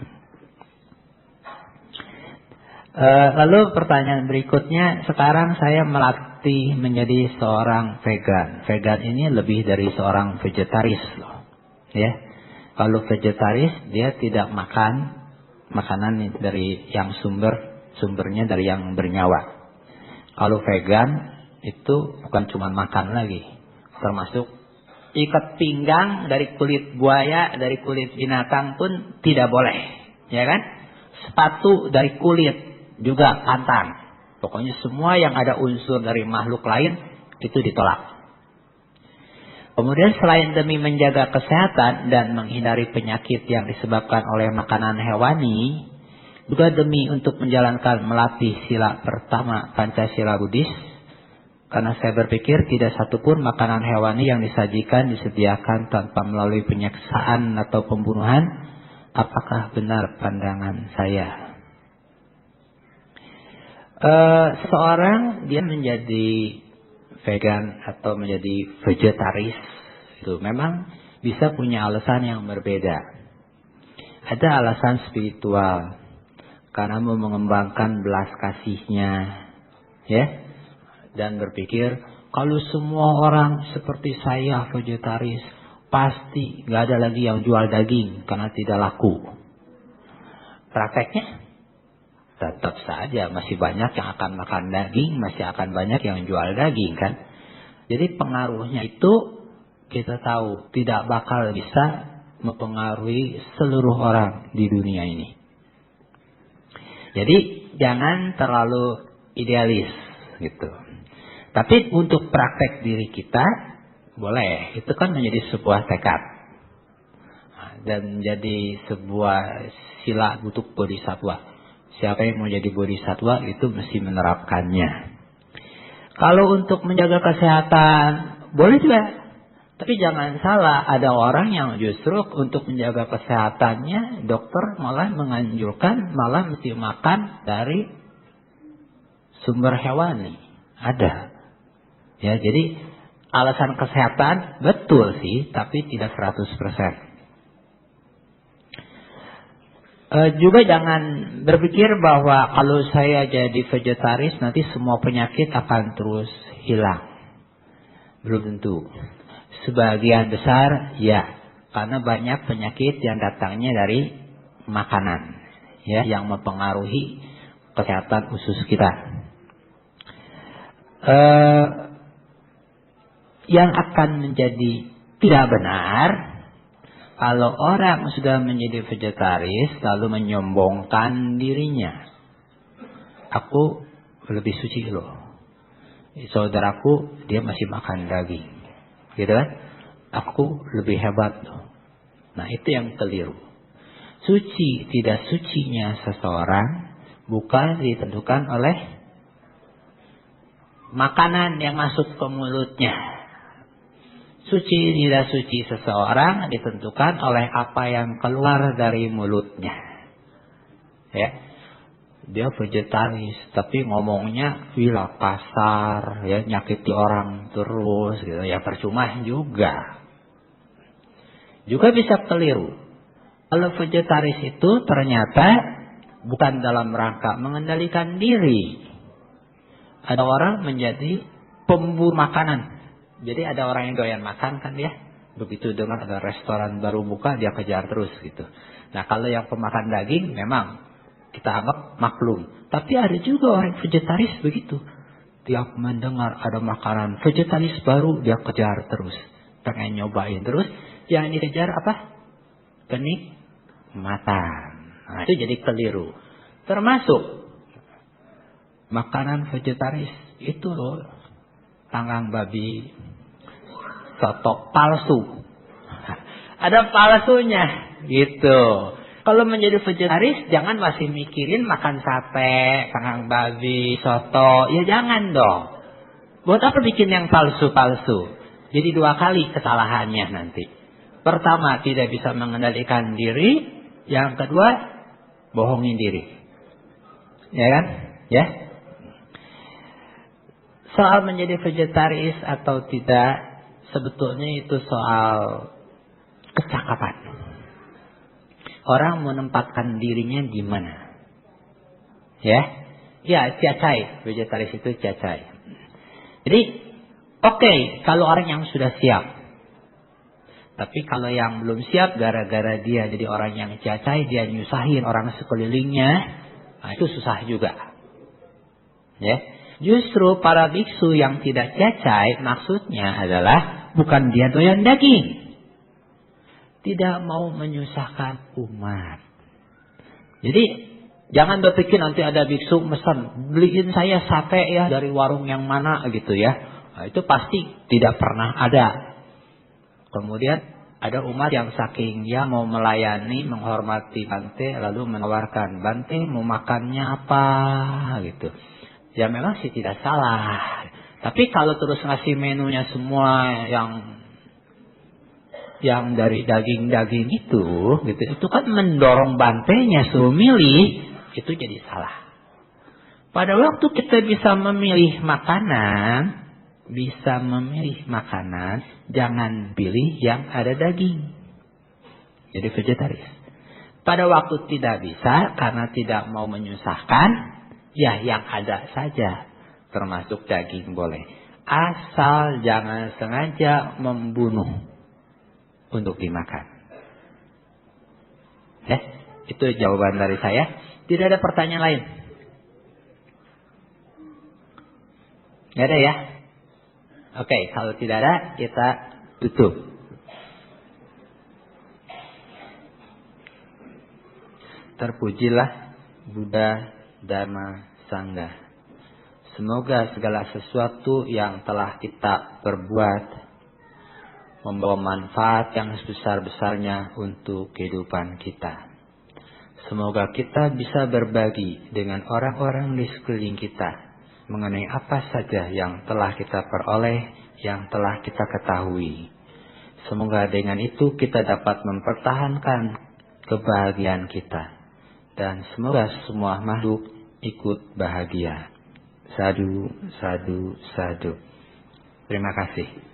Lalu pertanyaan berikutnya, sekarang saya melatih menjadi seorang vegan. Vegan ini lebih dari seorang vegetaris loh. Ya. Kalau vegetaris dia tidak makan makanan dari yang sumbernya dari yang bernyawa. Kalau vegan itu bukan cuma makan lagi, termasuk ikat pinggang dari kulit buaya, dari kulit binatang pun tidak boleh, ya kan? Sepatu dari kulit juga pantang. Pokoknya semua yang ada unsur dari makhluk lain itu ditolak. Kemudian selain demi menjaga kesehatan dan menghindari penyakit yang disebabkan oleh makanan hewani, juga demi untuk menjalankan melatih sila pertama Pancasila Buddhis. Karena saya berpikir tidak satupun makanan hewani yang disajikan disediakan tanpa melalui penyiksaan atau pembunuhan. Apakah benar pandangan saya? Seorang dia menjadi vegan atau menjadi vegetaris itu memang bisa punya alasan yang berbeda. Ada alasan spiritual karena mau mengembangkan belas kasihnya, ya. Dan berpikir kalau semua orang seperti saya vegetaris, pasti gak ada lagi yang jual daging karena tidak laku. Prakteknya tetap saja masih banyak yang akan makan daging, masih akan banyak yang jual daging kan. Jadi pengaruhnya itu kita tahu tidak bakal bisa mempengaruhi seluruh orang di dunia ini. Jadi jangan terlalu idealis gitu. Tapi untuk praktek diri kita boleh, itu kan menjadi sebuah tekad dan menjadi sebuah sila untuk bodhisatwa. Siapa yang mau jadi bodhisatwa itu mesti menerapkannya. Kalau untuk menjaga kesehatan boleh juga, tapi jangan salah, ada orang yang justru untuk menjaga kesehatannya dokter malah menganjurkan malah mesti makan dari sumber hewani. Ada. Ya, jadi alasan kesehatan betul sih, tapi tidak 100%. Juga jangan berpikir bahwa kalau saya jadi vegetaris nanti semua penyakit akan terus hilang. Belum tentu. Sebagian besar ya, karena banyak penyakit yang datangnya dari makanan, ya, yang mempengaruhi kesehatan usus kita. Yang akan menjadi tidak benar kalau orang sudah menjadi vegetaris lalu menyombongkan dirinya. Aku lebih suci loh. Saudaraku dia masih makan daging. Gitu kan? Aku lebih hebat loh. Nah, itu yang keliru. Suci tidak sucinya seseorang bukan ditentukan oleh makanan yang masuk ke mulutnya. Suci tidak suci seseorang ditentukan oleh apa yang keluar dari mulutnya. Ya. Dia vegetaris tapi ngomongnya gila kasar, ya, nyakiti orang terus gitu, ya percuma juga. Juga bisa keliru. Kalau vegetaris itu ternyata bukan dalam rangka mengendalikan diri. Ada orang menjadi pemburu makanan. Jadi ada orang yang doyan makan kan ya. Begitu dengar ada restoran baru buka dia kejar terus gitu. Nah kalau yang pemakan daging memang kita anggap maklum. Tapi ada juga orang vegetaris begitu. Tiap mendengar ada makanan vegetaris baru dia kejar terus. Pengen nyobain terus. Yang dikejar apa? Kenikmatan. Nah itu jadi keliru. Termasuk makanan vegetaris itu loh. Tanggang babi, soto palsu. Ada palsunya gitu. Kalau menjadi vegetaris jangan masih mikirin makan sate, tanggang babi, soto. Ya jangan dong. Buat apa bikin yang palsu-palsu? Jadi 2 kali kesalahannya nanti. Pertama tidak bisa mengendalikan diri. Yang kedua bohongin diri. Ya kan? Ya. Soal menjadi vegetaris atau tidak, sebetulnya itu soal kecakapan. Orang menempatkan dirinya di mana. Ya, cacai. Vegetaris itu cacai. Jadi, oke, kalau orang yang sudah siap. Tapi kalau yang belum siap, gara-gara dia jadi orang yang cacai, dia nyusahin orang sekelilingnya, nah itu susah juga. Ya. Justru para biksu yang tidak cacai maksudnya adalah bukan dia doyan daging. Tidak mau menyusahkan umat. Jadi jangan berpikir nanti ada biksu pesan, beliin saya sate ya dari warung yang mana gitu ya. Nah, itu pasti tidak pernah ada. Kemudian ada umat yang saking dia mau melayani, menghormati Bante lalu menawarkan, Bante mau makannya apa gitu. Ya memang sih tidak salah. Tapi kalau terus ngasih menunya semua yang dari daging-daging itu kan mendorong bantenya suruh milih, itu jadi salah. Pada waktu kita bisa memilih makanan, jangan pilih yang ada daging. Jadi vegetaris. Pada waktu tidak bisa karena tidak mau menyusahkan, ya yang ada saja, termasuk daging boleh. Asal jangan sengaja membunuh untuk dimakan. Ya, itu jawaban dari saya. Tidak ada pertanyaan lain. Tidak ada ya? Oke, kalau tidak ada kita tutup. Terpujilah Buddha Dharma Sangha. Semoga segala sesuatu yang telah kita perbuat membawa manfaat yang sebesar-besarnya untuk kehidupan kita. Semoga kita bisa berbagi dengan orang-orang di sekeliling kita mengenai apa saja yang telah kita peroleh, yang telah kita ketahui. Semoga dengan itu kita dapat mempertahankan kebahagiaan kita. Dan semoga semua makhluk ikut bahagia. Sadu, sadu, sadu. Terima kasih.